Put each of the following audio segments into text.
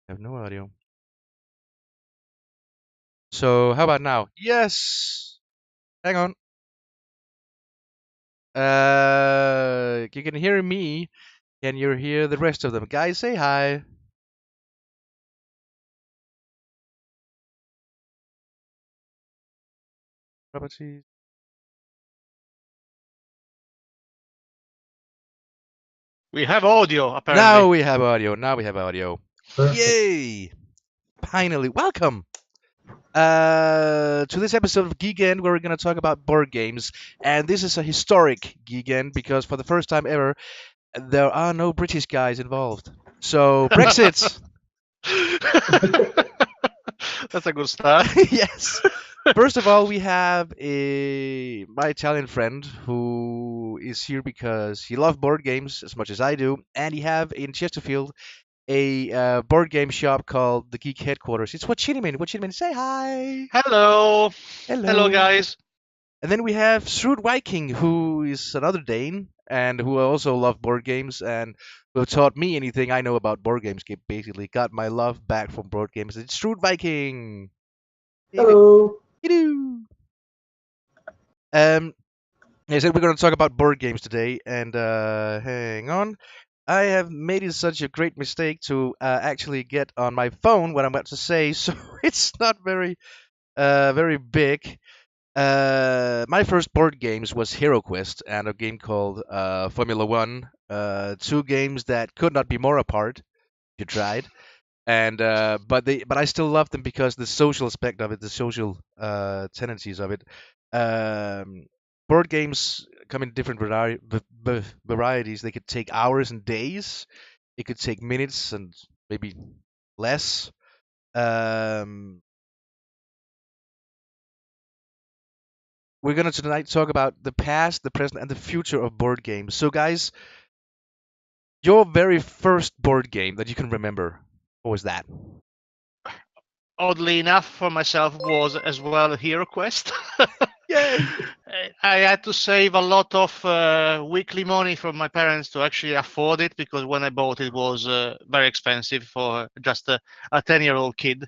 I have no audio. So how about now? Yes. Hang on. You can hear me. Can you hear the rest of them? Guys, say hi. Properties. We have audio, apparently. Now we have audio. Now we have audio. Perfect. Yay! Finally, welcome. To this episode of Geekend, where we're going to talk about board games, and this is a historic Geekend because for the first time ever, there are no British guys involved. So Brexit. That's a good start. Yes. First of all, we have my Italian friend who is here because he loves board games as much as I do, and he have in Chesterfield a board game shop called the Geek Headquarters. It's Wochinimen. Wochinimen, say hi. Hello. Hello. Hello, guys. And then we have ShrewdViking, who is another Dane and who also love board games and who taught me anything I know about board games. Basically, got my love back from board games. It's ShrewdViking. Hello. I said we're going to talk about board games today, and hang on. I have made it such a great mistake to actually get on my phone what I'm about to say, so it's not very big. My first board games was Hero Quest and a game called Formula One. Two games that could not be more apart. You tried, and but I still love them because the social aspect of it, the social tendencies of it. Board games come in different varieties. They could take hours and days. It could take minutes and maybe less. We're gonna tonight talk about the past, the present, and the future of board games. So, guys, your very first board game that you can remember, what was that? Oddly enough, for myself, was as well a Hero Quest. Yay! I had to save a lot of weekly money from my parents to actually afford it because when I bought it was very expensive for just a 10-year-old kid.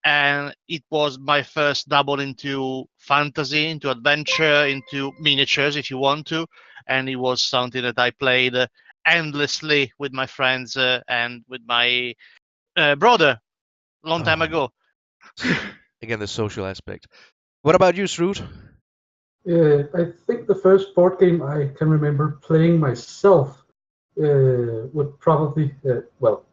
And it was my first double into fantasy, into adventure, into miniatures, if you want to. And it was something that I played endlessly with my friends and with my brother a long time ago. Again, the social aspect. What about you, Shrewd? I think the first board game I can remember playing myself would probably, well,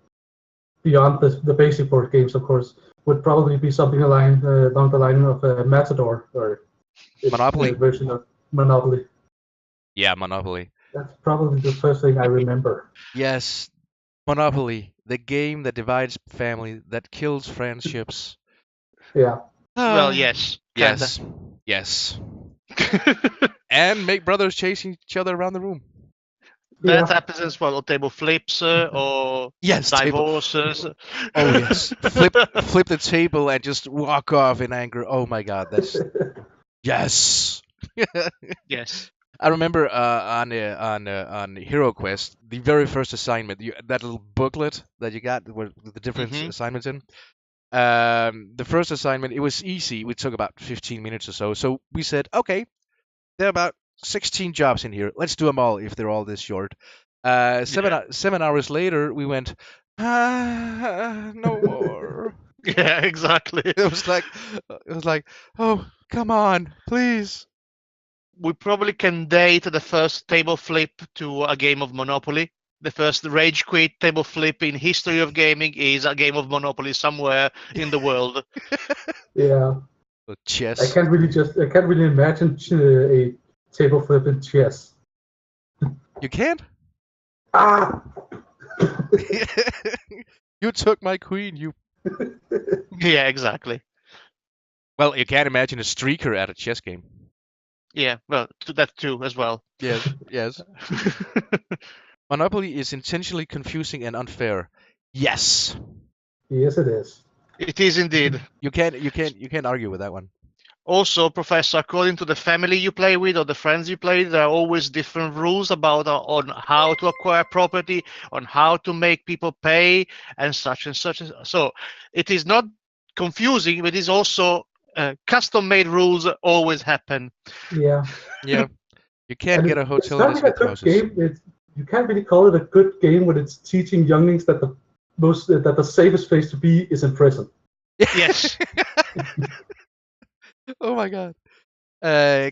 beyond the basic board games, of course, would probably be something along the line of Matador or Monopoly. Version of Monopoly. Yeah, Monopoly. That's probably the first thing I remember. Yes, Monopoly, the game that divides family, that kills friendships. Yeah. Well, yes. Kinda. Yes. And make brothers chasing each other around the room. That happens as well, or table flips, or yes, divorces. Oh yes, flip the table and just walk off in anger. Oh my God, that's yes. Yes. I remember on Hero Quest, the very first assignment, that little booklet that you got with the different assignments in. The first assignment, it was easy. We took about 15 minutes or so. So we said, okay, there are about 16 jobs in here. Let's do them all if they're all this short. 7 hours later, we went, no more. Yeah, exactly. It was like, oh, come on, please. We probably can date the first table flip to a game of Monopoly. The first rage quit table flip in history of gaming is a game of Monopoly somewhere in the world. Yeah. Chess. I can't really imagine a table flip in chess. You can't? Ah! You took my queen, you. Yeah, exactly. Well, you can't imagine a streaker at a chess game. Yeah, well, that too as well. Yes. Monopoly is intentionally confusing and unfair. Yes. Yes, it is. It is indeed. You can't argue with that one. Also, Professor, according to the family you play with or the friends you play, there are always different rules about on how to acquire property, on how to make people pay, and such and such. So it is not confusing, but it is also custom-made rules always happen. Yeah, Yeah, you can't and get a it's hotel in not the really a Smith good houses. game. You can't really call it a good game when it's teaching younglings that the safest place to be is in prison. Yes. Oh my god.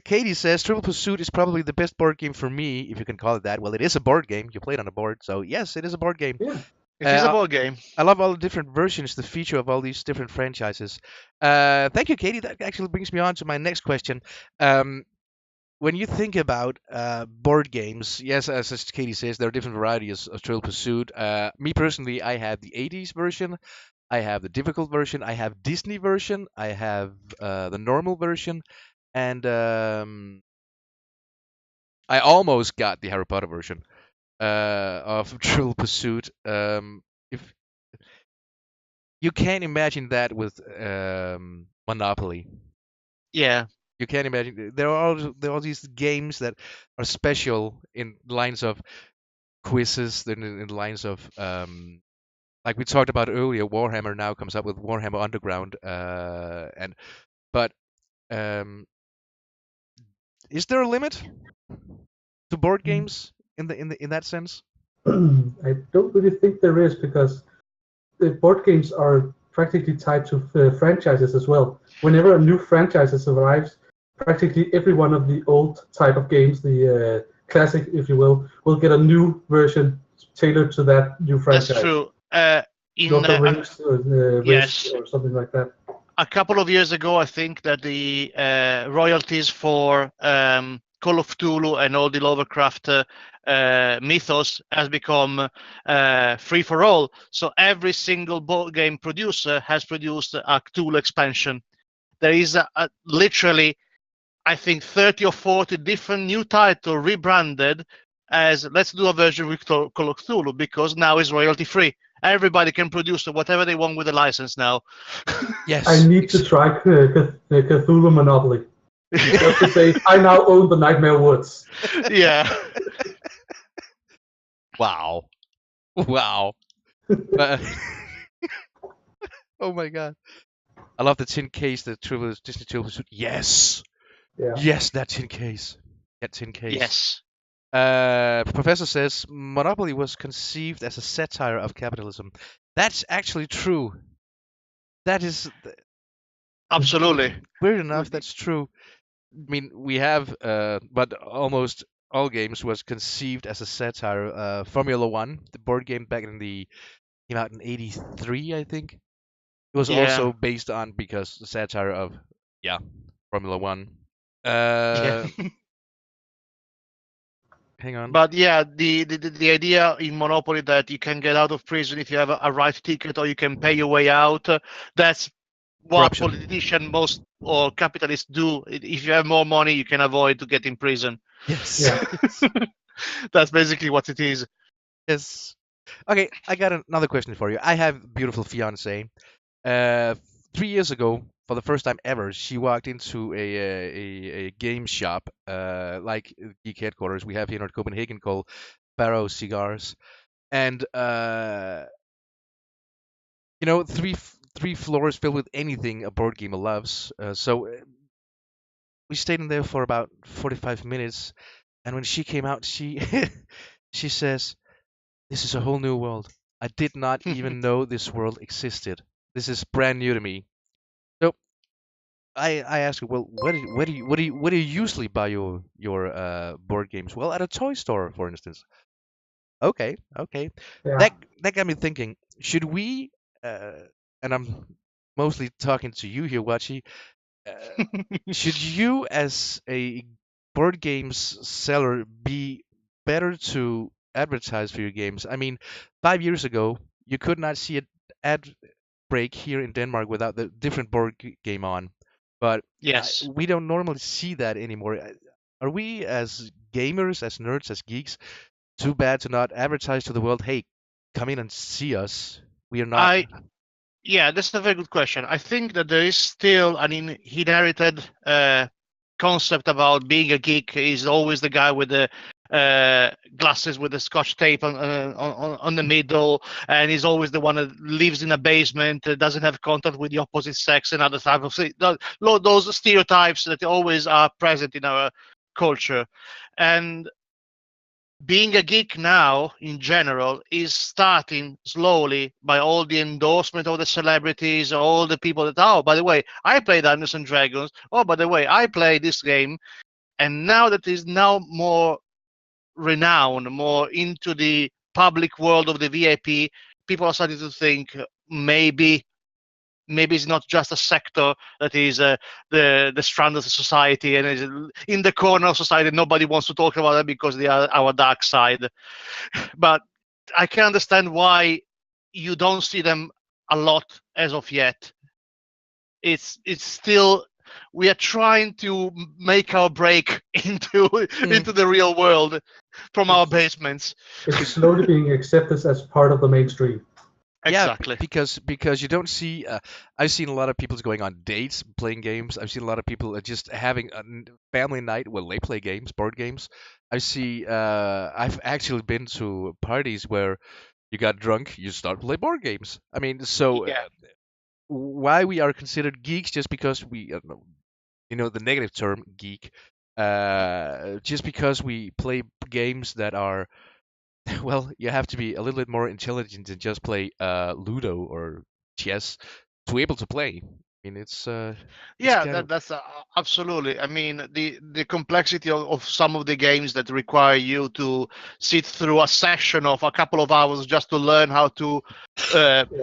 Katie says Triple Pursuit is probably the best board game for me, if you can call it that. Well, it is a board game. You play it on a board, so yes, it is a board game. Yeah. It is a Uh, board game. I love all the different versions, the feature of all these different franchises. Thank you, Katie. That actually brings me on to my next question. When you think about board games, yes, as Katie says, there are different varieties of Triple Pursuit. Me personally, I have the 80s version, I have the difficult version, I have Disney version, I have the normal version, and I almost got the Harry Potter version of Triple Pursuit. If you can't imagine that with Monopoly. Yeah. You can't imagine. There are all these games that are special in lines of quizzes, then in lines of like we talked about earlier. Warhammer now comes up with Warhammer Underground, and but um, is there a limit to board games in that sense? I don't really think there is because the board games are practically tied to franchises as well. Whenever a new franchise arrives, practically every one of the old type of games, the classic, if you will get a new version tailored to that new That's franchise. true. In Lord of the Rings, Risk, yes, or something like that. a couple of years ago, I think that the royalties for Call of Cthulhu and all the Lovecraft mythos has become free for all. So every single board game producer has produced a Cthulhu expansion. There is literally, I think, 30 or 40 different new titles rebranded as let's do a version with Call of Cthulhu because now it's royalty free. Everybody can produce whatever they want with the license now. I Yes. need to try Cthulhu Monopoly just to say I now own the Nightmare Woods. Yeah. Wow. Wow. Uh, oh my god. I love the tin case, the Disney Triple Pursuit. Yes. Yeah. Yes, that tin case. That tin case. Yes. Professor says Monopoly was conceived as a satire of capitalism. That's actually true. That is Absolutely. weird enough. That's true. I mean, we have, but almost all games was conceived as a satire. Formula One, the board game back in the came out in '83, I think. It was Yeah. also based on because the satire of Formula One. Yeah. Hang on. But yeah, the idea in Monopoly that you can get out of prison if you have a right ticket or you can pay your way out, that's what Corruption. politicians most or capitalists do. If you have more money, you can avoid to get in prison. Yes. Yeah. Yes. That's basically what it is. Yes. Okay, I got another question for you. I have a beautiful fiance. Uh, 3 years ago, for the first time ever, she walked into a game shop, like Geek headquarters we have here in Copenhagen called Barrow Cigars, and three floors filled with anything a board gamer loves. So we stayed in there for about 45 minutes, and when she came out, she she says, "This is a whole new world. I did not even know this world existed. This is brand new to me." So I asked her, well, where do you usually buy your board games? Well, at a toy store, for instance. Okay, okay. Yeah. That got me thinking. Should we? Uh, and I'm mostly talking to you here, Wachi. Should you, as a board games seller, be better to advertise for your games? I mean, 5 years ago, you could not see an ad break here in Denmark without the different board game on, but Yes. we don't normally see that anymore. Are we, as gamers, as nerds, as geeks, too bad to not advertise to the world? Hey, come in and see us. We are not. I Yeah, that's a very good question. I think that there is still an inherited concept about being a geek. Is always the guy with the glasses with the scotch tape on the middle, and he's always the one that lives in a basement, doesn't have contact with the opposite sex, and other type of those stereotypes that always are present in our culture. And being a geek now in general is starting slowly by all the endorsement of the celebrities, all the people that, oh, by the way, I play Dungeons and Dragons. Oh, by the way, I play this game. And now that is now more renowned, more into the public world of the VIP, people are starting to think maybe it's not just a sector that is the strand of the society and is in the corner of society. Nobody wants to talk about it because they are our dark side. But I can understand why you don't see them a lot as of yet. It's still, we are trying to make our break into the real world from our basements. It's slowly being accepted as part of the mainstream. Exactly. Yeah, because you don't see. I've seen a lot of people going on dates playing games. I've seen a lot of people just having a family night where they play games, board games. I see. I've actually been to parties where you got drunk, you start to play board games. I mean, so Yeah. why we are considered geeks just because we, the negative term geek, just because we play games that are well, you have to be a little bit more intelligent than just play Ludo or chess to be able to play. I mean, it's Yeah, kind of that's absolutely. I mean, the complexity of some of the games that require you to sit through a session of a couple of hours just to learn how to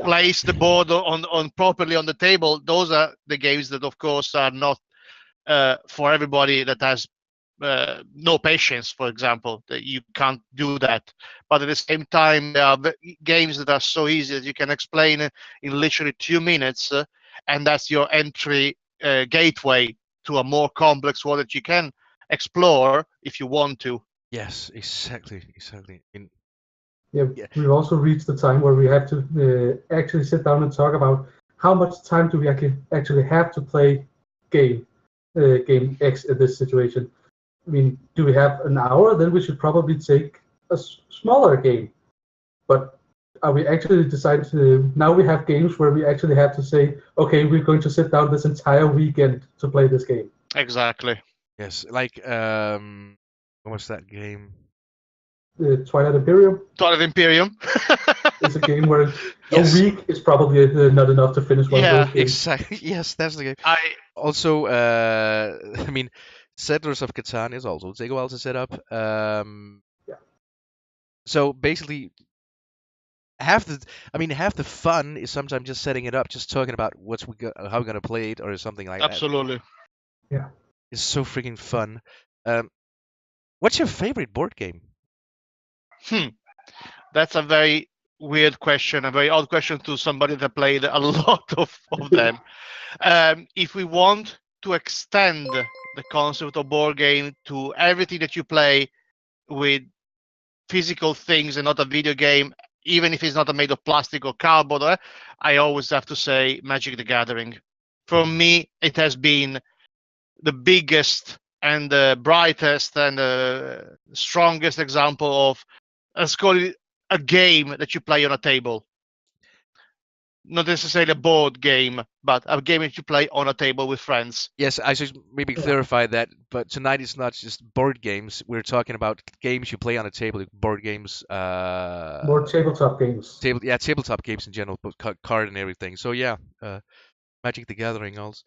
place the board on properly on the table. Those are the games that, of course, are not for everybody that has no patience, for example. That you can't do that. But at the same time, there are games that are so easy that you can explain in literally 2 minutes, and that's your entry gateway to a more complex world that you can explore if you want to. yes, exactly. I mean, Yeah, yeah, we've also reached the time where we have to actually sit down and talk about how much time do we actually have to play game game X in this situation. I mean, do we have an hour? Then we should probably take a smaller game. But are we actually decided to? Now we have games where we actually have to say, okay, we're going to sit down this entire weekend to play this game. Exactly. yes, like what was that game? Twilight Imperium Twilight Imperium. is a game where Yes. a week is probably not enough to finish one of Yeah. those games. Exactly. Yes, that's the game. I Also, I mean, Settlers of Catan is also take a while to set up. Yeah. So basically, half the fun is sometimes just setting it up, just talking about how we're gonna play it or something like that. absolutely. Yeah. It's so freaking fun. What's your favorite board game? That's a very weird question, a very odd question to somebody that played a lot of them. If we want to extend the concept of board game to everything that you play with physical things and not a video game, even if it's not made of plastic or cardboard, I always have to say Magic the Gathering. For me, it has been the biggest and the brightest and the strongest example of, let's call it, a game that you play on a table. Not necessarily a board game, but a game that you play on a table with friends. Yes, I should maybe clarify that. But tonight it's not just board games. We're talking about games you play on a table, board games. More tabletop games. Tabletop games in general, but card and everything. So yeah, Magic the Gathering also.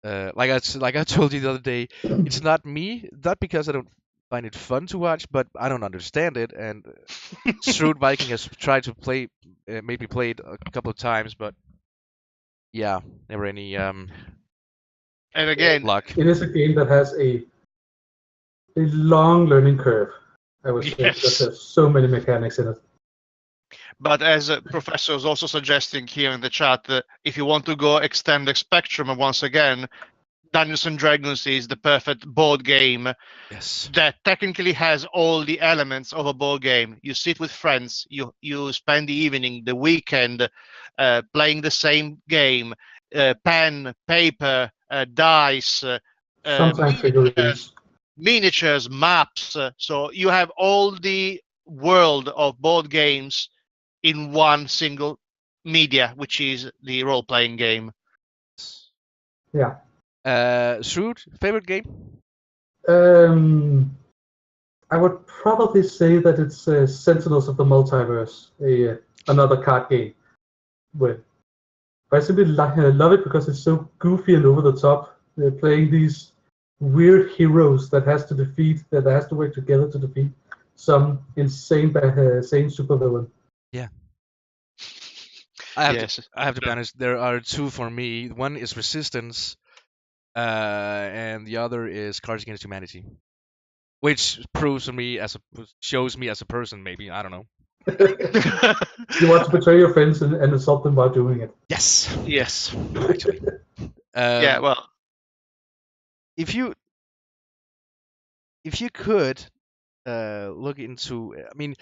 Like I told you the other day, it's not me. Not because I don't find it fun to watch, but I don't understand it. And ShrewdViking has tried to maybe play it a couple of times, but yeah, never any And again, luck. It is a game that has a long learning curve, I would say, Yes. because there's so many mechanics in it. but as a professor is also suggesting here in the chat, if you want to go extend the spectrum once again, Dungeons and Dragons is the perfect board game Yes. that technically has all the elements of a board game. You sit with friends, you spend the evening, the weekend, playing the same game, pen, paper, dice, Sometimes miniatures, figurines. miniatures, maps. So you have all the world of board games in one single media, which is the role-playing game. Yeah. Shrewd, favorite game? I would probably say that it's Sentinels of the Multiverse, another card game. Where I simply love it because it's so goofy and over the top. They're playing these weird heroes that has to work together to defeat some insane supervillain. Yeah. Yes. I have to be honest. There are two for me. One is Resistance, and the other is Cards Against Humanity, which shows me as a person. Maybe I don't know. You want to betray your friends and insult them while doing it. Yes. Yeah. Yes. Actually. Yeah. Well. If you could look into, I mean,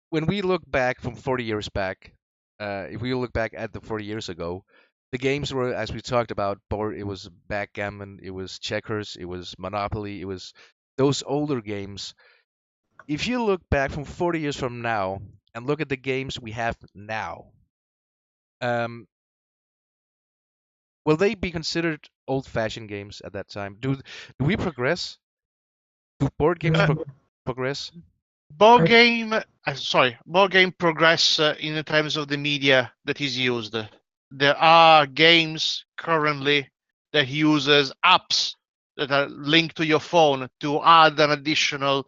when we look back from 40 years back, if we look back at the 40 years ago, the games were, as we talked about, board. It was backgammon, it was checkers, it was Monopoly, it was those older games. If you look back from 40 years from now and look at the games we have now, um, will they be considered old-fashioned games at that time? Do we progress? Do board games progress? Board game, board game progress in terms of the media that is used. There are games currently that uses apps that are linked to your phone to add an additional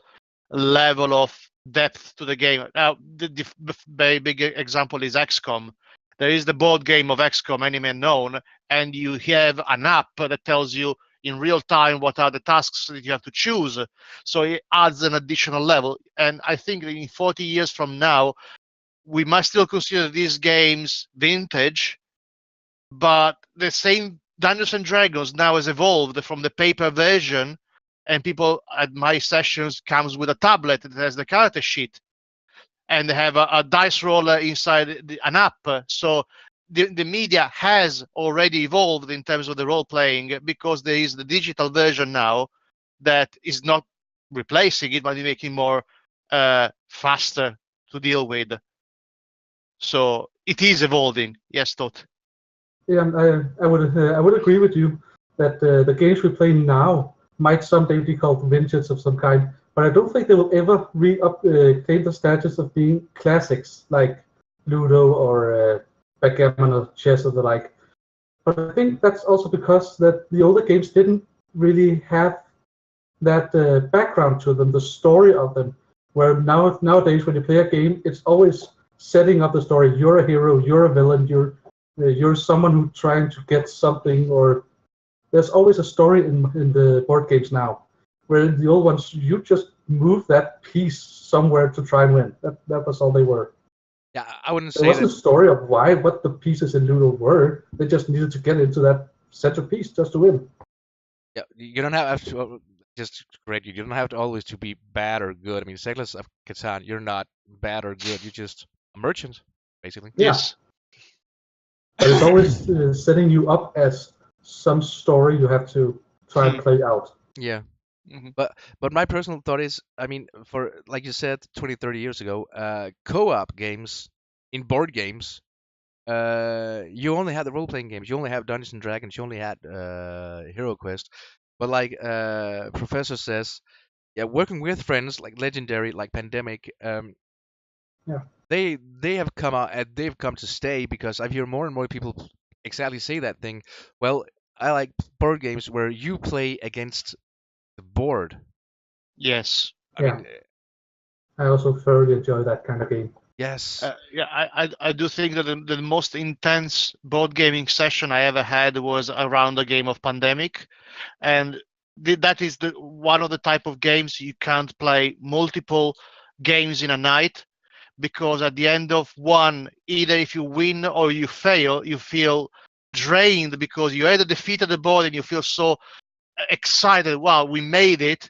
level of depth to the game. Now, the very big example is XCOM. There is the board game of XCOM, Enemy Unknown, and you have an app that tells you in real time what are the tasks that you have to choose. So it adds an additional level. And I think that in 40 years from now, we must still consider these games vintage, but the same Dungeons and Dragons now has evolved from the paper version, and people at my sessions comes with a tablet that has the character sheet, and they have a dice roller inside an app. So the media has already evolved in terms of the role playing, because there is the digital version now that is not replacing it, but making more faster to deal with. So it is evolving. Yes, Tot. Yeah, I would agree with you that the games we play now might someday be called vintage of some kind, but I don't think they will ever claim the status of being classics like Ludo or backgammon or chess or the like. But I think that's also because that the older games didn't really have that background to them, the story of them. Where nowadays when you play a game, it's always setting up the story. You're a hero, you're a villain, you're someone who's trying to get something, or there's always a story in the board games now. Where in the old ones, you just move that piece somewhere to try and win. That was all they were. Yeah, I wouldn't There say wasn't that. a story of what the pieces in Ludo were. They just needed to get into that centerpiece just to win. Yeah, you don't have to. Just to correct you, you don't have to always to be bad or good. I mean, Settlers of Catan, you're not bad or good. You're just a merchant, basically. Yeah. Yes. But it's always setting you up as some story you have to try and play out. Yeah. Mm-hmm. But my personal thought is, I mean, for like you said, 20, 30 years ago, co-op games in board games, you only had the role-playing games. You only have Dungeons and Dragons. You only had Hero Quest. But like Professor says, yeah, working with friends like Legendary, like Pandemic, Yeah. they have come out and they've come to stay, because I hear more and more people exactly say that thing. Well, I like board games where you play against the board. Yes. I Yeah. mean, I also thoroughly enjoy that kind of game. yes. Yeah, I do think that the most intense board gaming session I ever had was around the game of Pandemic, and that is the one of the type of games you can't play multiple games in a night, because at the end of one, either if you win or you fail, you feel drained because you either defeated the board and you feel so excited, wow, we made it,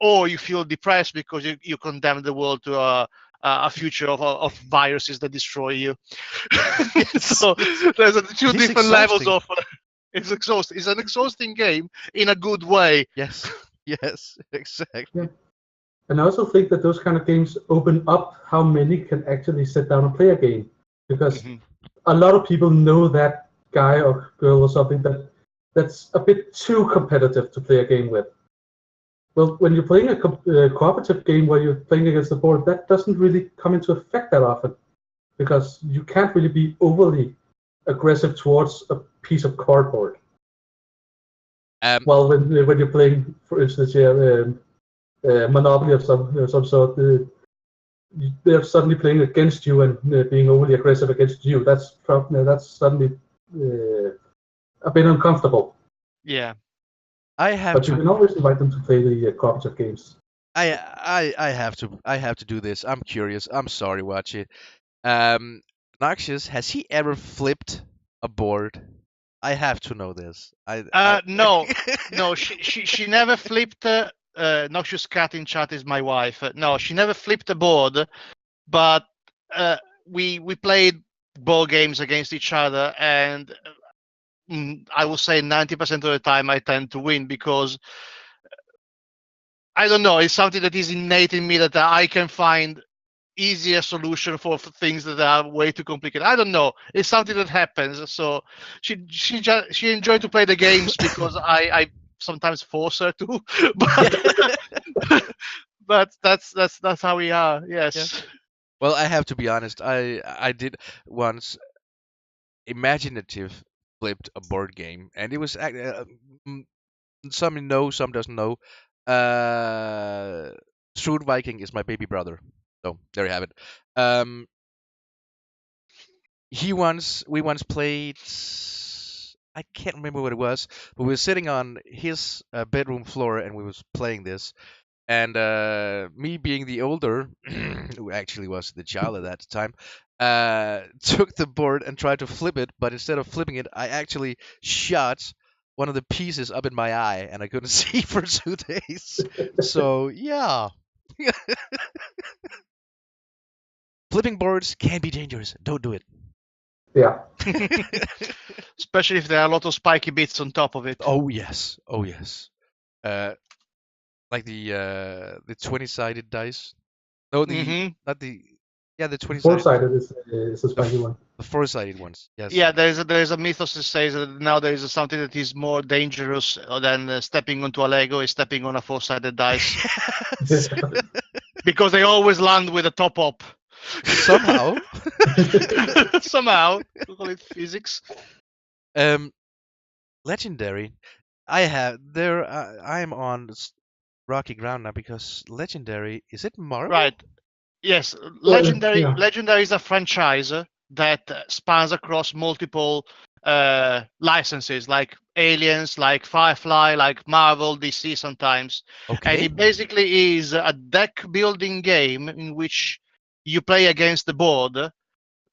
or you feel depressed because you condemn the world to a future of viruses that destroy you. So there's two It is different levels exhausting. of. It's exhausting. It's an exhausting game in a good way. Yes, yes, exactly. Yeah. And I also think that those kind of games open up how many can actually sit down and play a game, because a lot of people know that guy or girl or something that's a bit too competitive to play a game with. Well, when you're playing a cooperative game where you're playing against the board, that doesn't really come into effect that often, because you can't really be overly aggressive towards a piece of cardboard. Well, when you're playing, for instance, Monopoly of some sort, they're suddenly playing against you and being overly aggressive against you. That's suddenly a bit uncomfortable. Yeah. But you can always invite them to play the cooperative games. I have to do this. I'm curious. I'm sorry, Watchy. Noxious, has he ever flipped a board? I have to know this. No, she never flipped. Noxious Cat in chat is my wife. No, she never flipped a board, but we played board games against each other, and I will say 90% of the time I tend to win, because I don't know, it's something that is innate in me that I can find easier solution for things that are way too complicated. I don't know. It's something that happens. So she enjoyed to play the games because I sometimes force her to, but that's how we are. Yes. Yeah. Well, I have to be honest. I did once imaginative flipped a board game, and it was some know, some doesn't know. ShrewdViking is my baby brother. So there you have it. We once played. I can't remember what it was, but we were sitting on his bedroom floor and we was playing this. And me being the older, who actually was the child at that time, took the board and tried to flip it, but instead of flipping it, I actually shot one of the pieces up in my eye, and I couldn't see for 2 days. So yeah. Flipping boards can be dangerous. Don't do it. Yeah. Especially if there are a lot of spiky bits on top of it. Oh yes. Oh yes. Like the 20-sided dice. No, not the. Yeah, the 20-sided. Four-sided is a spiky one. The 4-sided ones. Yes. Yeah, there's a mythos that says that now there is something that is more dangerous than stepping onto a Lego is stepping on a 4-sided dice. Because they always land with a top up. Somehow. Somehow. We call it physics. Legendary. I'm on rocky ground now, because Legendary, is it Marvel? Right. Yes, Legendary is a franchise that spans across multiple licenses, like Aliens, like Firefly, like Marvel, DC sometimes. Okay. And it basically is a deck building game in which you play against the board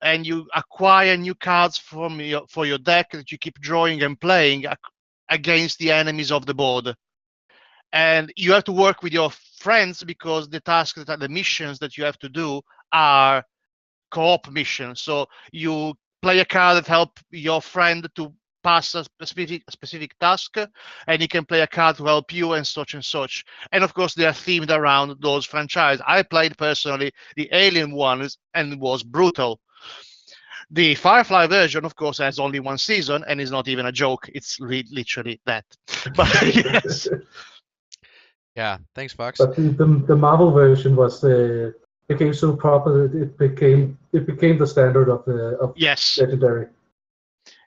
and you acquire new cards for your deck that you keep drawing and playing against the enemies of the board. And you have to work with your friends, because the tasks, the missions that you have to do are co-op missions. So you play a card that help your friend to pass a specific task, and he can play a card to help you, and such and such. And of course, they are themed around those franchises. I played personally the Alien ones, and it was brutal. The Firefly version, of course, has only one season and is not even a joke. It's literally that. But yes. Yeah, thanks, Fox. But the Marvel version became so popular, it became the standard of yes. Legendary.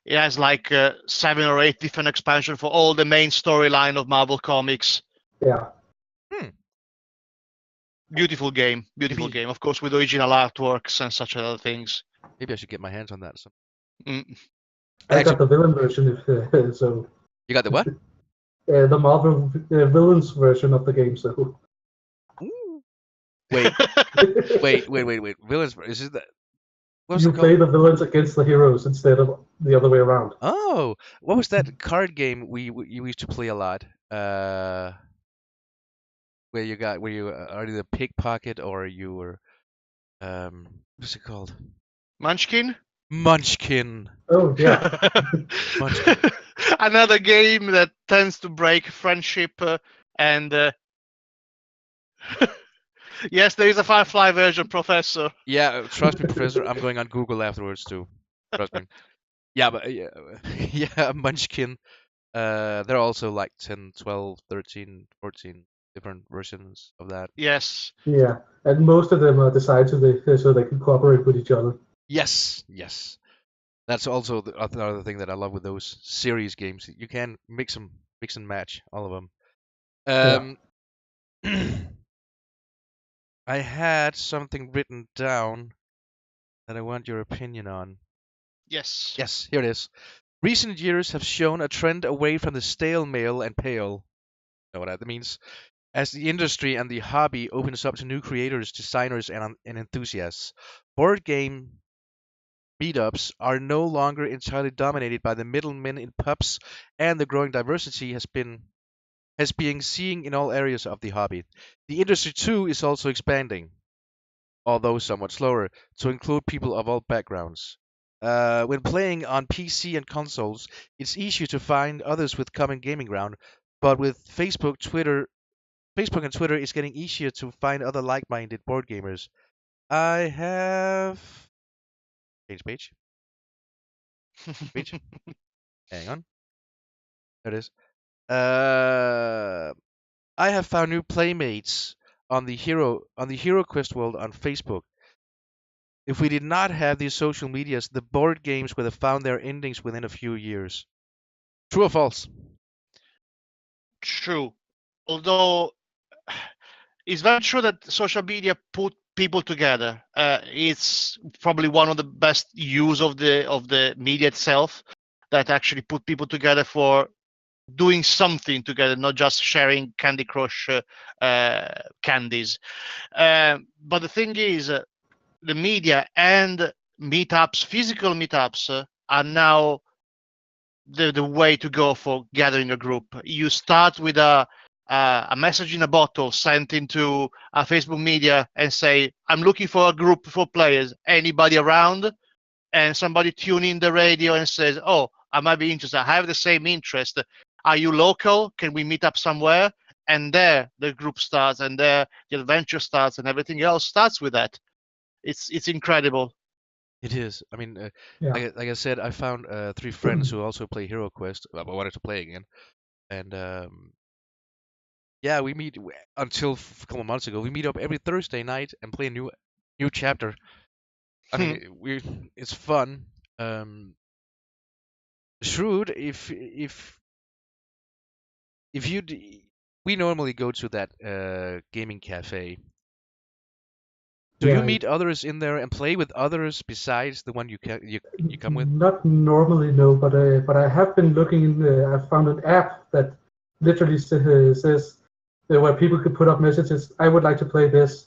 It has like 7 or 8 different expansions for all the main storyline of Marvel Comics. Yeah. Beautiful game. Beautiful game. Of course, with original artworks and such other things. Maybe I should get my hands on that. I got the villain version, so. You got the what? The Marvel villains version of the game. So. Ooh. Wait. Villains. Is it that? What was You it play called? the villains against the heroes instead of the other way around. Oh, what was that card game you used to play a lot? Where you are either pickpocket or you were what's it called? Munchkin. Munchkin. Oh yeah, Munchkin. Another game that tends to break friendship and yes, there is a Firefly version, Professor. Yeah, trust me, Professor. I'm going on Google afterwards too. Trust me. Yeah, but yeah, yeah, Munchkin. There are also like 10, 12, 13, 14 different versions of that. Yes. yeah, and most of them are designed so they can cooperate with each other. Yes, yes. That's also the other thing that I love with those series games. You can mix and match all of Yeah. them. I had something written down that I want your opinion on. Yes. Yes, here it is. Recent years have shown a trend away from the stale male and pale. Know what that means? As the industry and the hobby opens up to new creators, designers, and enthusiasts. Board game meetups are no longer entirely dominated by the middlemen in pubs, and the growing diversity has been seen in all areas of the hobby. The industry too is also expanding, although somewhat slower, to include people of all backgrounds. When playing on PC and consoles, it's easier to find others with common gaming ground, but with Facebook and Twitter, it's getting easier to find other like-minded board gamers. I have change page. Page. Hang on. There it is. I have found new playmates on the Hero Quest world on Facebook. If we did not have these social medias, the board games would have found their endings within a few years. True or false? True. Although it's very true that social media put people together. It's probably one of the best use of the media itself that actually put people together for doing something together, not just sharing Candy Crush candies. But the thing is, the media and meetups, physical meetups, are now the way to go for gathering a group. You start with a message in a bottle sent into a Facebook media and say, "I'm looking for a group for players. Anybody around?" And somebody tune in the radio and says, "Oh, I might be interested. I have the same interest. Are you local? Can we meet up somewhere?" And there the group starts, and there the adventure starts, and everything else starts with that. It's incredible. It is. I mean, Yeah. like I said, I found three friends who also play Hero Quest. I wanted to play again, and yeah, we until a couple of months ago. We meet up every Thursday night and play a new chapter. I mean, it's fun. Um, Shrewd, if you we normally go to that gaming cafe. Do you Yeah, meet others in there and play with others besides the one you come with? not normally, no, but I have been looking in. I found an app that literally says where people could put up messages. I would like to play this,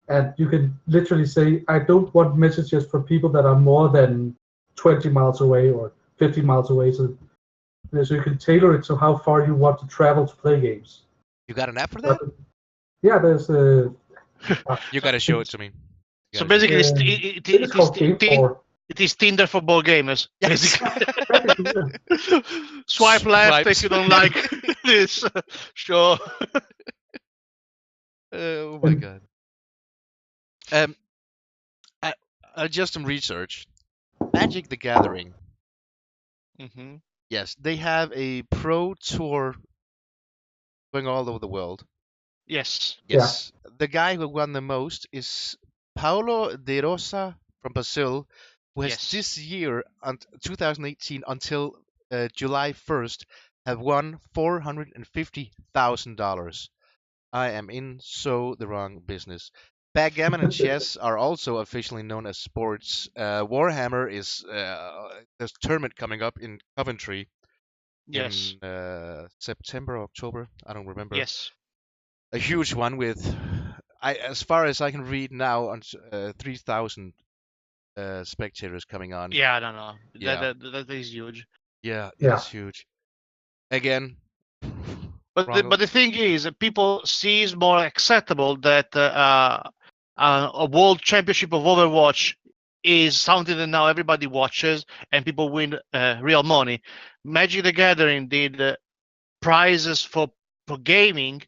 and you can literally say, I don't want messages from people that are more than 20 miles away or 50 miles away. So you can tailor it to how far you want to travel to play games. You got an app for But that? yeah, there's a. You gotta show it to me. You So gotta show it. basically, I think it's called Game for. it is Tinder for board gamers. Yes. Practically, yeah. Swipe left if Swipes. you don't like this. Sure. Oh my And god. Um, I, I just some research. Magic the Gathering. Hmm. Yes, they have a pro tour going all over the world. Yes. yeah, Yes, the guy who won the most is Paulo de Rosa from Brazil, who has Yes. this year, 2018, until July 1st, have won $450,000. I am in so the wrong business. Backgammon and chess are also officially known as sports. Warhammer is there's a tournament coming up in Coventry Yes. in September or October. I don't remember. Yes. A huge one with, as far as I can read now, on 3,000 spectators coming on. Yeah, I don't know. Yeah. That is huge. Yeah, it Yeah. is huge. Again, But the thing is, people see it's more acceptable that a world championship of Overwatch is something that now everybody watches and people win real money. Magic the Gathering did prizes for gaming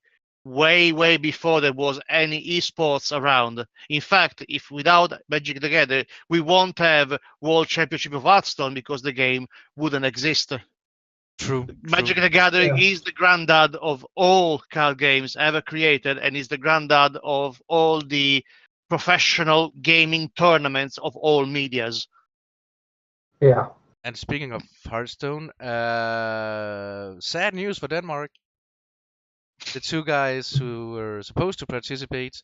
way before there was any esports around. In fact, if without Magic the Gathering, we won't have World Championship of Hearthstone because the game wouldn't exist. true. Magic the Gathering Yeah. is the granddad of all card games ever created and is the granddad of all the professional gaming tournaments of all medias. Yeah. And speaking of Hearthstone, sad news for Denmark. The two guys who were supposed to participate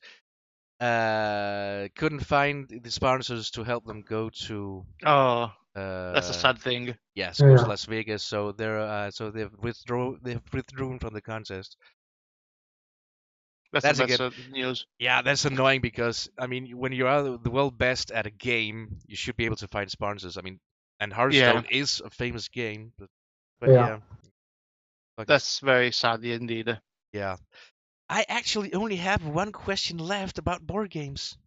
couldn't find the sponsors to help them go to Oh, that's a sad thing. yes, go Yeah. to Las Vegas. So they've withdrawn from the contest. That's Again, news. yeah, that's annoying because I mean, when you are the world best at a game, you should be able to find sponsors. I mean, and Hearthstone is a famous game, but Yeah. That's very sad indeed. yeah. I actually only have one question left about board games.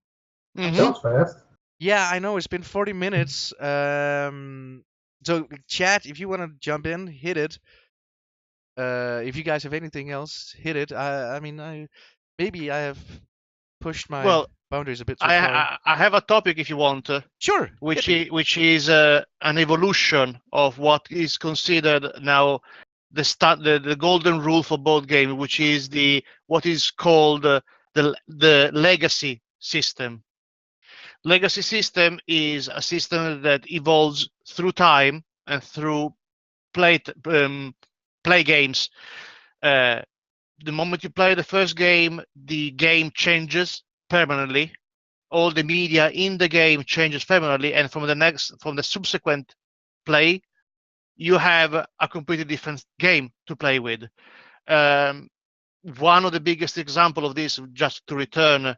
Mhm. That was fast. Yeah, I know it's been 40 minutes. So chat, if you want to jump in, hit it. If you guys have anything else, hit it. I mean, maybe I have pushed my Well, boundaries a bit too far. I have a topic if you want, Sure. which hit me. which is an evolution of what is considered now the golden rule for board game, which is what is called the legacy system. Legacy system is a system that evolves through time and through play games. The moment you play the first game, the game changes permanently. All the media in the game changes permanently, and from the subsequent play, you have a completely different game to play with. One of the biggest example of this, just to return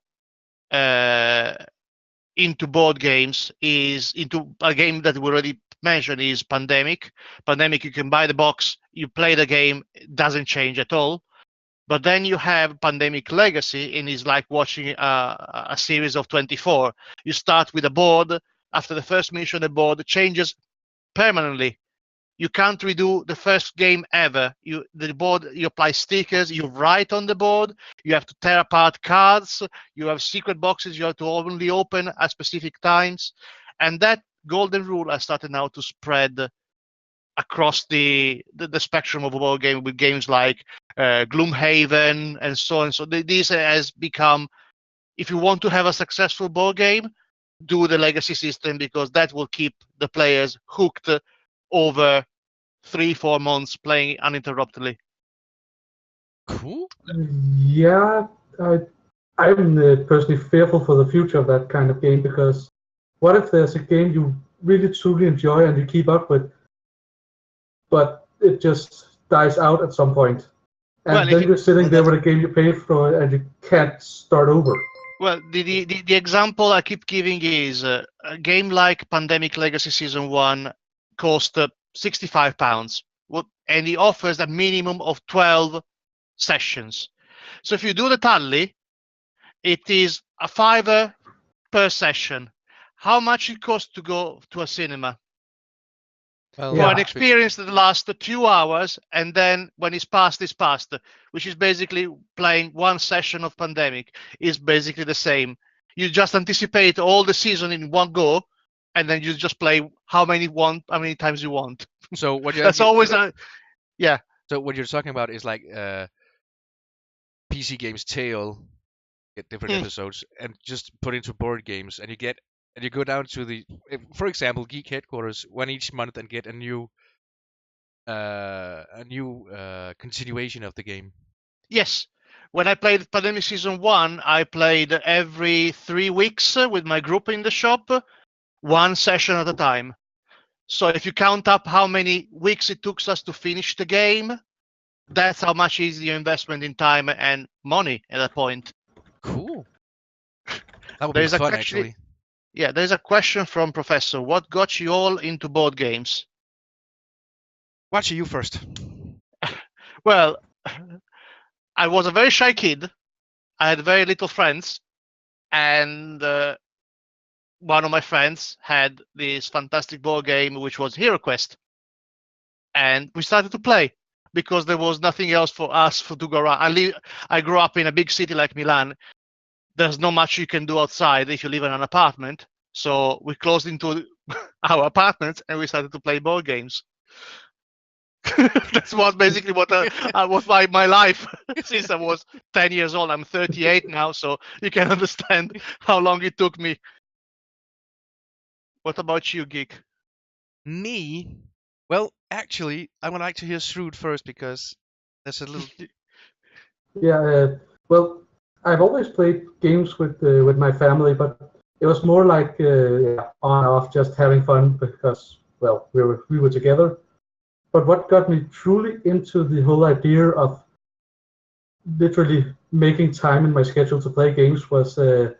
into board games, is into a game that we already mentioned, is Pandemic. Pandemic, you can buy the box, you play the game, it doesn't change at all. But then you have Pandemic Legacy, and it's like watching a series of 24. You start with a board. After the first mission, the board changes permanently. You can't redo the first game ever. The board, you apply stickers, you write on the board, you have to tear apart cards, you have secret boxes you have to only open at specific times. And that golden rule has started now to spread across the spectrum of a board game with games like Gloomhaven and so on. So this has become, if you want to have a successful board game, do the legacy system, because that will keep the players hooked over 3-4 months playing uninterruptedly. Cool. Yeah, I'm personally fearful for the future of that kind of game, because what if there's a game you really truly enjoy and you keep up with, but it just dies out at some point, and Well, then you're sitting there with a game you paid for and you can't start over. Well, the example I keep giving is a game like Pandemic Legacy Season 1 cost £65, and it offers a minimum of 12 sessions. So if you do the tally, it is a $5 per session. How much it costs to go to a cinema? Well, For an experience that lasts 2 hours, and then when it's past, which is basically playing one session of Pandemic, is basically the same. You just anticipate all the season in one go, and then you just play how many times you want. So what you That's always yeah. So what you're talking about is like PC games tail, get different episodes and just put into board games, and you go down to for example, Geek Headquarters one each month and get a new continuation of the game. Yes. When I played Pandemic Season 1, I played every 3 weeks with my group in the shop, one session at a time. So if you count up how many weeks it took us to finish the game, that's how much is your investment in time and money at that point. Cool. That would be fun, actually. Yeah, there's a question from Professor. What got you all into board games? Watch you first. Well, I was a very shy kid. I had very little friends, and one of my friends had this fantastic board game, which was Hero Quest, and we started to play because there was nothing else for us to go around. I grew up in a big city like Milan. There's not much you can do outside if you live in an apartment. So we closed into our apartments and we started to play board games. That's basically what was my life since I was 10 years old. I'm 38 now, so you can understand how long it took me. What about you, Geek? Me? Well, actually, I would like to hear Shrewd first because there's a little. Yeah, well, I've always played games with my family, but it was more like yeah, on off, just having fun because well, we were together. But what got me truly into the whole idea of literally making time in my schedule to play games was I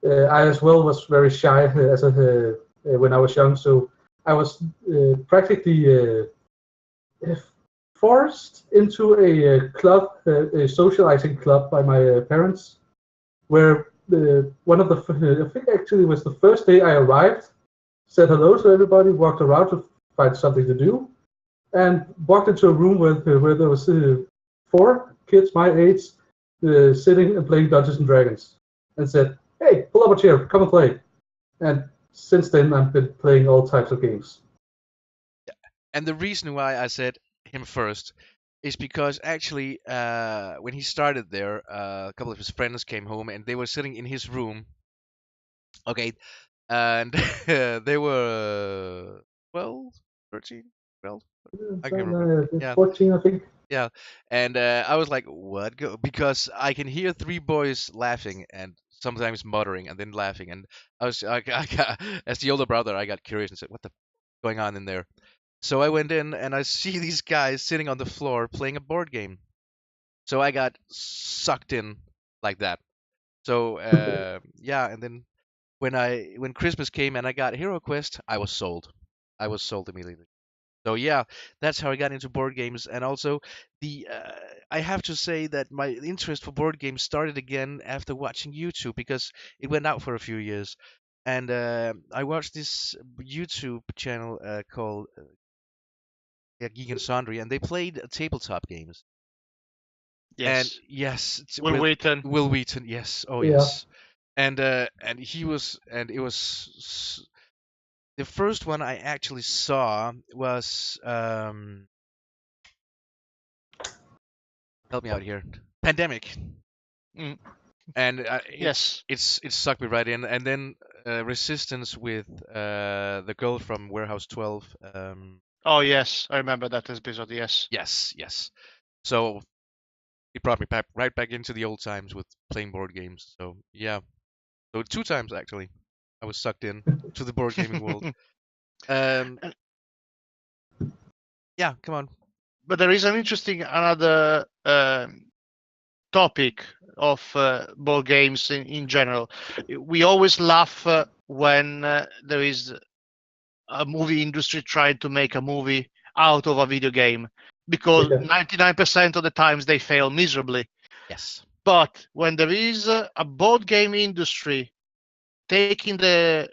as well was very shy when I was young, so I was practically forced into a club, a socializing club by my parents, where one of the I think actually was the first day I arrived, said hello to everybody, walked around to find something to do, and walked into a room where there was 4 kids my age sitting and playing Dungeons and Dragons, and said, "Hey, pull up a chair, come and play." And since then, I've been playing all types of games. And the reason why I said him first is because actually, when he started there, a couple of his friends came home and they were sitting in his room. Okay, and they were 12, 13, 12. I can't remember. Yeah, 14, I think. yeah. And I was like, "What?" Because I can hear 3 boys laughing and sometimes muttering and then laughing. And as the older brother, I got curious and said, "What the going on in there?" So I went in and I see these guys sitting on the floor playing a board game. So I got sucked in like that. So yeah, and then when Christmas came and I got Hero Quest, I was sold. I was sold immediately. So yeah, that's how I got into board games. And also the I have to say that my interest for board games started again after watching YouTube because it went out for a few years. And I watched this YouTube channel called yeah, Geekend, and they played tabletop games. And Yes. yes, Will with Wheaton. Will Wheaton, yes, oh Yeah. yes, and he was, and it was the first one I actually saw was help me out here, Pandemic, Mm, and yes. it sucked me right in, and then Resistance with the girl from Warehouse 12, Oh, yes. I remember that episode. Yes. yes, so it brought me back right back into the old times with playing board games. So yeah, so 2 times actually, I was sucked in to the board gaming world. Um, yeah, come on. But there is an interesting another topic of board games in general. We always laugh when there is a movie industry trying to make a movie out of a video game because Yeah. 99% of the times they fail miserably. Yes. But when there is a board game industry taking the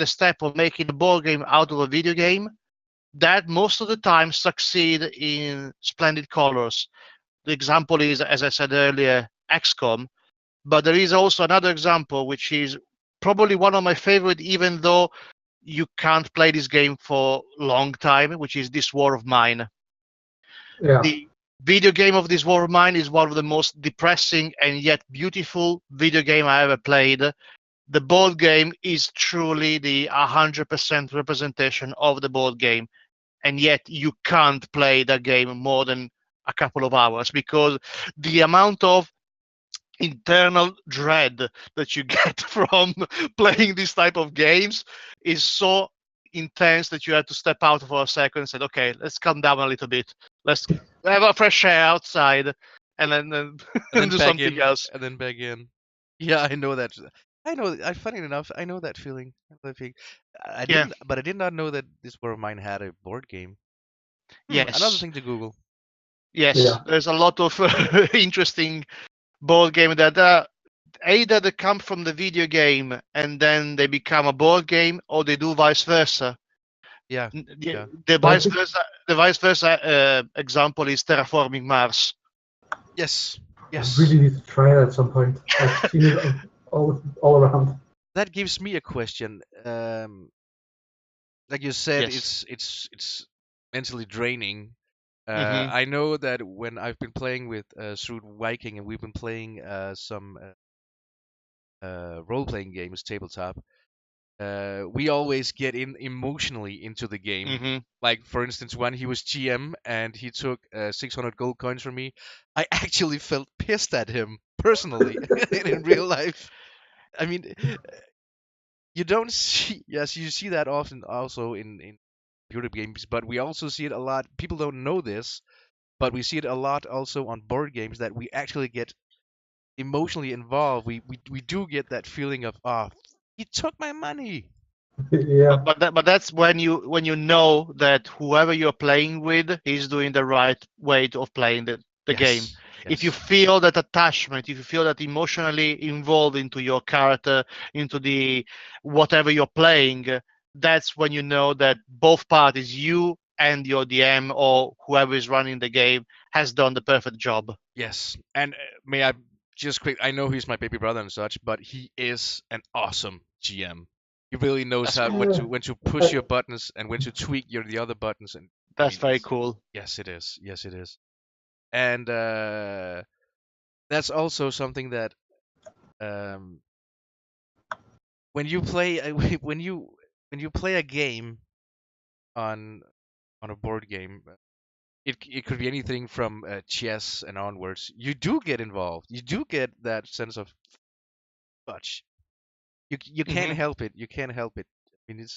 step of making a board game out of a video game, that most of the time succeed in splendid colors. The example is, as I said earlier, XCOM. But there is also another example, which is probably one of my favorite, even though you can't play this game for a long time, which is This War of Mine. Yeah. The video game of This War of Mine is one of the most depressing and yet beautiful video game I ever played. The board game is truly the 100% representation of the board game, and yet you can't play that game more than a couple of hours because the amount of internal dread that you get from playing this type of games is so intense that you have to step out for a second and say, okay, let's calm down a little bit. Let's have a fresh air outside and then And then do back something in, else. and then back in. Yeah, I know that. I know. Funny enough, I know that feeling. I Yeah. didn't, but I did not know that this one of mine had a board game. Another Yes. thing to Google. Yes. Yeah. There's a lot of interesting board game that either they come from the video game and then they become a board game, or they do vice versa. Yeah, The, yeah. the I vice think versa, the vice versa example is Terraforming Mars. Yes, I yes. really need to try that at some point. I've seen it all around. That gives me a question. Like you said, Yes. it's mentally draining. Hmm. I know that when I've been playing with ShrewdViking and we've been playing some role-playing games, tabletop, we always get in emotionally into the game. Hmm. Like for instance, when he was GM and he took 600 gold coins from me, I actually felt pissed at him personally in real life. I mean, you don't see yes, you see that often also in computer games, but we also see it a lot. People don't know this, but we see it a lot also on board games that we actually get emotionally involved. We do get that feeling of he took my money. Yeah. But that's when you know that whoever you're playing with is doing the right way of playing the game. Yes, If you yes, feel that attachment, if you feel that emotionally involved into your character, into the whatever you're playing, that's when you know that both parties, you and your DM or whoever is running the game, has done the perfect job. yes. And may I just quick? I know he's my baby brother and such, but he is an awesome GM. He really knows That's how cool. when to push I, your buttons and when to tweak your the other buttons. And I That's mean, very it's cool. yes, it is. Yes, it is. And that's also something that um, when you play when you play a game on a board game, it could be anything from chess and onwards. You do get involved. You do get that sense of touch. You can't Hmm. help it. You can't help it. I mean,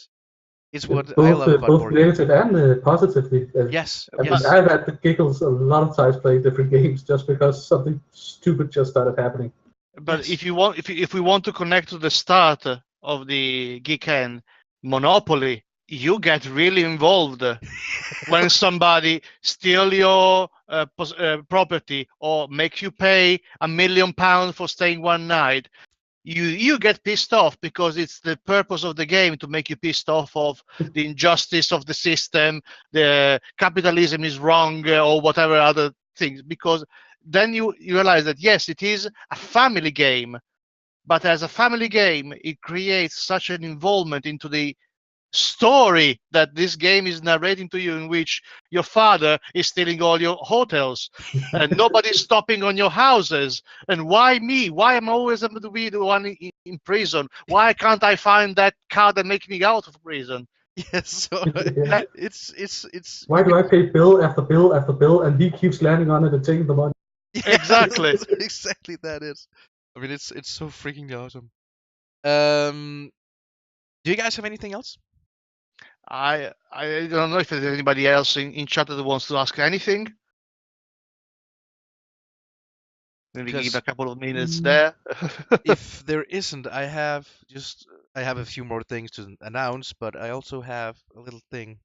it's Yeah, what I love about both board games. negative and positively. Yes, I mean, yes, I've had the giggles a lot of times playing different games just because something stupid just started happening. But yes, if you want, if we want to connect to the start of the Geekend Monopoly, you get really involved when somebody steal your property or make you pay £1 million for staying one night. You get pissed off because it's the purpose of the game to make you pissed off of the injustice of the system, the capitalism is wrong, or whatever other things. Because then you realize that yes, it is a family game, but as a family game, it creates such an involvement into the story that this game is narrating to you, in which your father is stealing all your hotels and nobody's stopping on your houses. And why me? Why am I always able to be the one in prison? Why can't I find that car that makes me out of prison? yes. So Yeah. That, it's Why you do can I pay bill after bill after bill, and he keeps landing on it and taking the money? yes, exactly. exactly that is. I mean, it's so freaking awesome. Um, do you guys have anything else? I don't know if there's anybody else in chat that wants to ask anything. Maybe give a Because couple of minutes Mm, there. if there isn't, I have a few more things to announce, but I also have a little thing.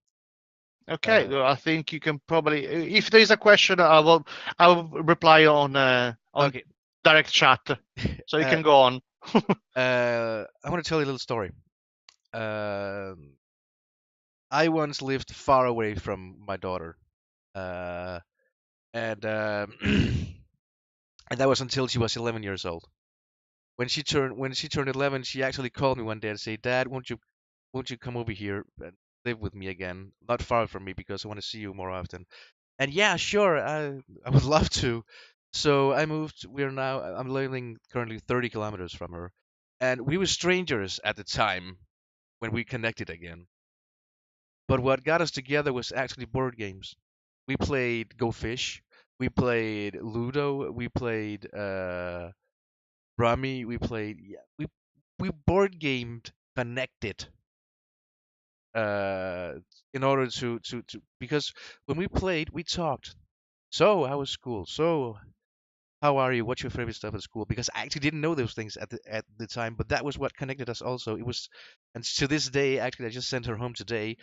Okay, Uh, well, I think you can probably. If there is a question, I will reply on okay. direct chat, so you Uh, can go on. I want to tell you a little story. Um, I once lived far away from my daughter, uh, and and that was until she was 11 years old. When she turned 11, she actually called me one day and said, "Dad, won't you come over here and live with me again, not far from me, because I want to see you more often." And yeah, sure, I would love to. So I moved. I'm living currently 30 kilometers from her, and we were strangers at the time when we connected again. But what got us together was actually board games. We played Go Fish. We played Ludo. We played Rummy. We played yeah. We board gamed connected uh, in order to because when we played we talked. So how was school? So how are you? What's your favorite stuff at school? Because I actually didn't know those things at the time, but that was what connected us also. It was, and to this day, actually, I just sent her home today.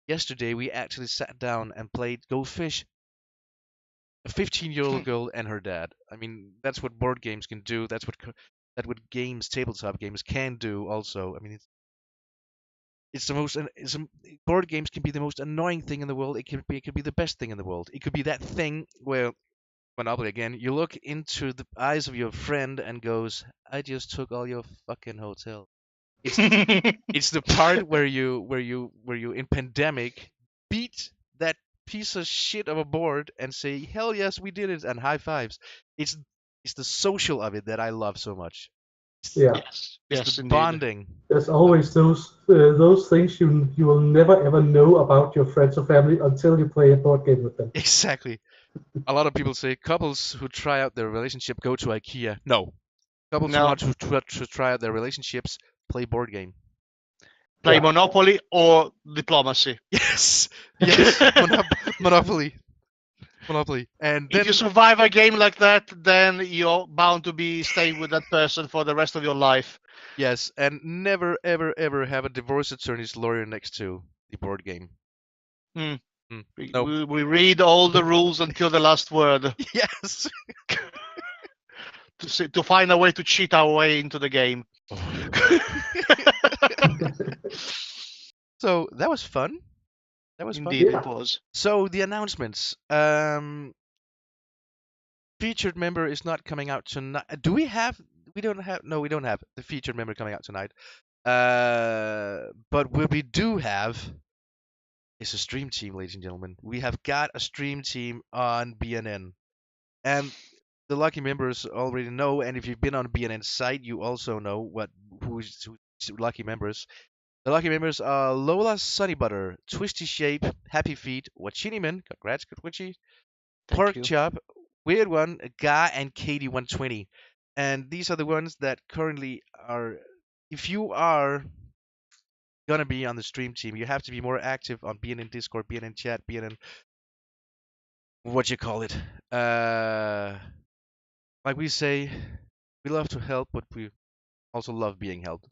Yesterday, we actually sat down and played Go Fish. A 15-year-old girl and her dad. I mean, that's what board games can do. That's what games, tabletop games, can do. Also, I mean, it's the most. Board games can be the most annoying thing in the world. It could be the best thing in the world. It could be that thing where Monopoly again. You look into the eyes of your friend and goes, "I just took all your fucking hotel." It's it's the part where you in pandemic beat that piece of shit of a board and say, "Hell yes, we did it," and high fives. It's it's the social of it that I love so much. Yeah. Yes, It's yes, the indeed. bonding. There's always those things you will never ever know about your friends or family until you play a board game with them. Exactly. A lot of people say couples who try out their relationship go to IKEA. No, couples who No, want to try out their relationships play board game. play Yeah. Monopoly or Diplomacy. Yes, yes, Monopoly, Monopoly, and If you then survive a game like that, then you're bound to be staying with that person for the rest of your life. yes, and never ever ever have a divorce attorney's lawyer next to the board game. Hmm. Mm, We, no. we we read all the rules until the last word Yes. to find a way to cheat our way into the game. So that was fun. That was fun. Indeed, Yeah. it was. So the announcements. Featured member is not coming out tonight. Do we have? We don't have. No, we don't have the featured member coming out tonight. But what we do have is a stream team, ladies and gentlemen. We have got a stream team on BNN, and the lucky members already know. And if you've been on BNN site, you also know who's lucky members. The lucky members are Lola Sunnybutter, Twisty Shape, Happy Feet, Wochinimen, congrats, good Witchy, Thank Pork you. Chop, Weird One, Guy, and Katie 120. And these are the ones that currently are. If you are gonna be on the stream team, you have to be more active on BNN Discord, BNN chat, BNN what you call it. Like we say, we love to help, but we also love being helped.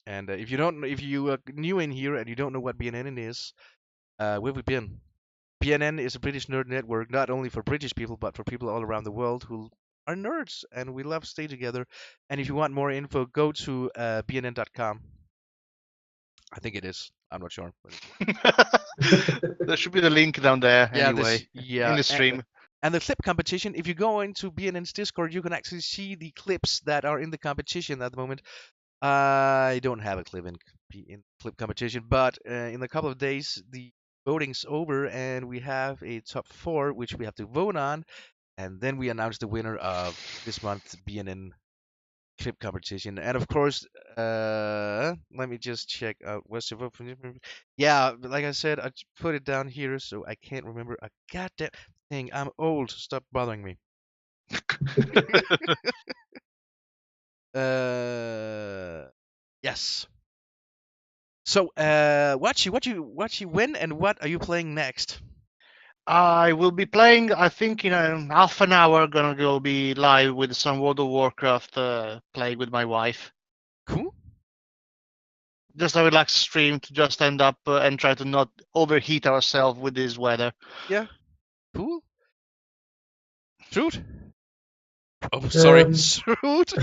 And if you are new in here and you don't know what BNN is, where have we been? BNN is a British nerd network, not only for British people, but for people all around the world who are nerds, and we love to stay together. And if you want more info, go to bnn.com. I think it is. I'm not sure. There should be the link down there Yeah, anyway in the stream. and the clip competition. If you go into BNN's Discord, you can actually see the clips that are in the competition at the moment. I don't have a clip in clip competition, but in a couple of days the voting's over and we have a top 4 which we have to vote on, and then we announce the winner of this month's BNN clip competition. And of course, let me just check out what's the vote for. Yeah, like I said, I put it down here so I can't remember a goddamn thing. I'm old. Stop bothering me. Yes. So, when and what are you playing next? I will be playing, I think, in a half an hour. Gonna go be live with some World of Warcraft, playing with my wife. Cool. Just a relaxed stream to just end up and try to not overheat ourselves with this weather. Yeah. Cool. Fruit. Oh, sorry. Fruit.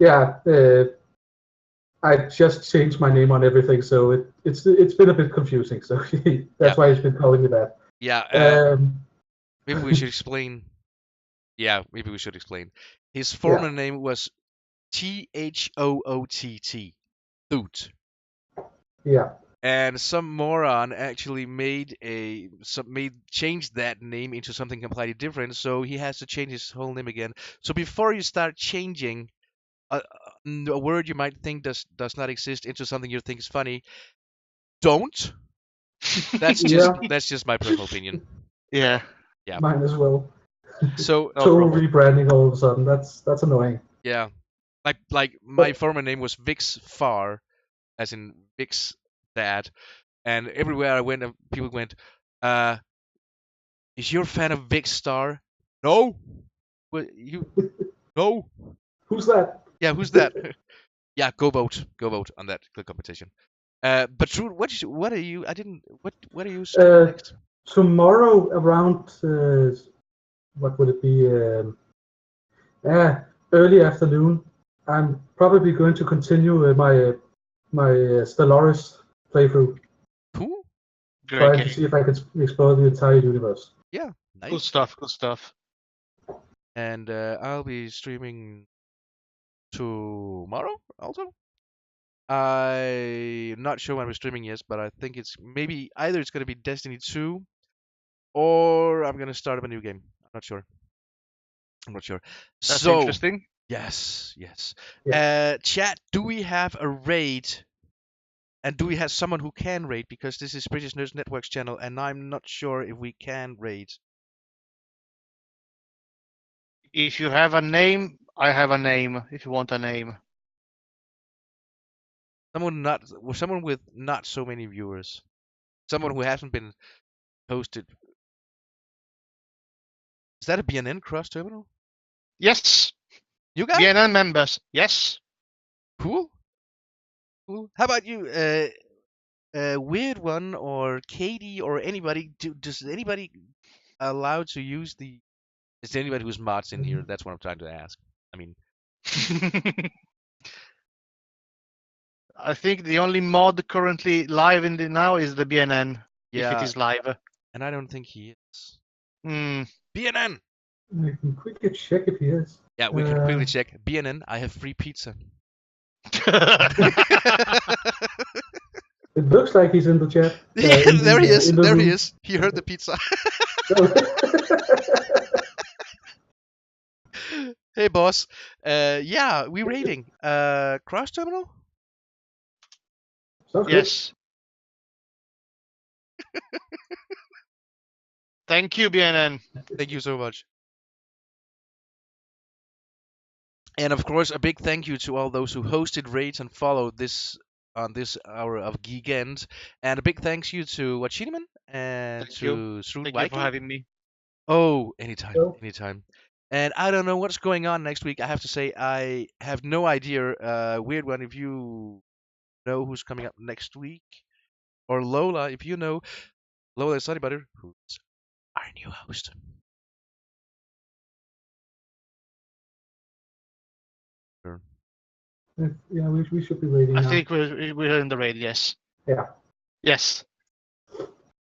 Yeah. I just changed my name on everything, so it's been a bit confusing. So that's why he's been calling me that. Yeah. Maybe we should explain. Yeah, maybe we should explain. His former name was THOOTT. Thoot. Yeah. And some moron actually changed that name into something completely different, so he has to change his whole name again. So before you start changing a word you might think does not exist into something you think is funny, don't. That's just my personal opinion. Yeah. Yeah. Mine as well. So No Total problem. rebranding all of a sudden. That's annoying. yeah, like my former name was Vix Far, as in Vix Dad, and everywhere I went, people went, "Is your fan of Vix Star?" No. What you? No. Who's that? Yeah, who's that? Yeah, go vote. Go vote on that click competition. But True, what are you? I didn't. What are you streaming next? Tomorrow around what would it be? Early afternoon. I'm probably going to continue my Stellaris playthrough, Cool. Great trying to game. see if I can explore the entire universe. Yeah, Good nice. stuff. Good stuff. And I'll be streaming tomorrow also. I'm not sure when we're streaming yet, but I think it's maybe either it's gonna be Destiny 2 or I'm gonna start up a new game. I'm not sure. I'm not sure. That's So interesting. yes. Yeah. Chat, do we have a raid? And do we have someone who can raid? Because this is British Nerds Network's channel, and I'm not sure if we can raid. If you have a name, I have a name. If you want a name. Someone with not so many viewers. Someone who hasn't been hosted. Is that a BNN cross terminal? Yes. You got it? BNN members. Yes. Cool. How about you? Weird One or Katie or anybody? Does anybody allowed to use the? Is there anybody who's mods in here? That's what I'm trying to ask. I mean, I think the only mod currently live in the now is the BNN. If it yeah, is live. and I don't think he is. Hmm. BNN. I can quickly check if he is. Yeah, we can quickly check. BNN, I have free pizza. It looks like he's in the chat. Yeah, there he is. In the There room. he is. He heard the pizza. Hey, boss. Yeah, we rating. Cross terminal? Sounds good. Yes. Thank you, BNN. Thank you so much. And of course, a big thank you to all those who hosted, rate, and followed this on this hour of Geekend. And a big thanks you to Wochinimen and Thank to you. Thank you for ShrewdViking. having me. Oh, anytime, So- anytime. And I don't know what's going on next week. I have to say, I have no idea. Weird One, if you know who's coming up next week, or Lola, if you know, Lola Study Butter, who's our new host. Sure. Yeah, we should be waiting I now. think we're in the raid. Yes. Yeah. Yes.